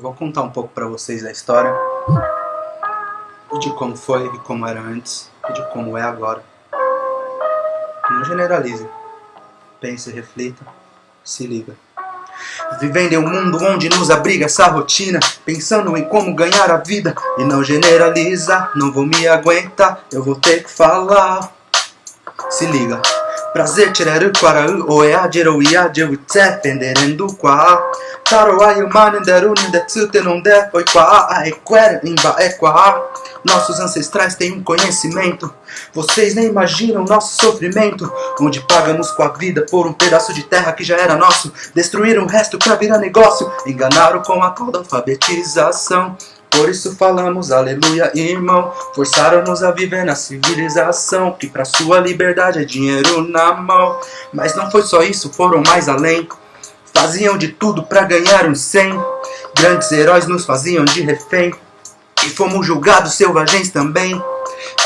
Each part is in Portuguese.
Eu vou contar um pouco para vocês da história, de como foi e como era antes, e de como é agora. Não generalize. Pense, reflita, se liga. Vivendo em um mundo onde nos abriga essa rotina, pensando em como ganhar a vida. E não generaliza, não vou me aguentar, eu vou ter que falar. Se liga. Prazer tirar quaraú o eadero iadeu penderendo qua taro ai humano deru nindetsute não de oi qua a equer imba equa. Nossos ancestrais têm um conhecimento, vocês nem imaginam nosso sofrimento, onde pagamos com a vida por um pedaço de terra que já era nosso, destruíram o resto pra virar negócio, enganaram com a tal da alfabetização. Por isso falamos aleluia, irmão. Forçaram-nos a viver na civilização, que pra sua liberdade é dinheiro na mão. Mas não foi só isso, foram mais além. Faziam de tudo pra ganhar um 100. Grandes heróis nos faziam de refém. E fomos julgados selvagens também.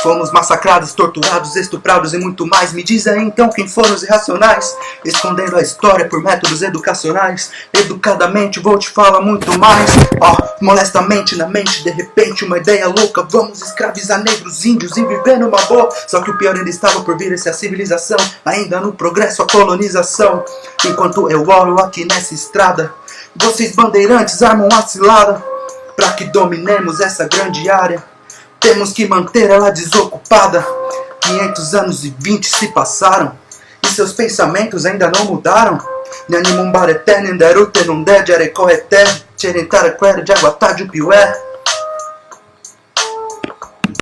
Fomos massacrados, torturados, estuprados e muito mais. Me diz aí então quem foram os irracionais, escondendo a história por métodos educacionais. Educadamente vou te falar muito mais. Molestamente na mente, de repente uma ideia louca. Vamos escravizar negros, índios e viver numa boa. Só que o pior ainda estava por vir, essa civilização. Ainda no progresso, a colonização. Enquanto eu oro aqui nessa estrada, vocês bandeirantes armam a cilada. Pra que dominemos essa grande área, temos que manter ela desocupada. 500 anos e 20 se passaram, e seus pensamentos ainda não mudaram. Nyanimumbareté, nenderute, nundé, jarecorreté, tcherentaraquere, jaguatá, jupiué.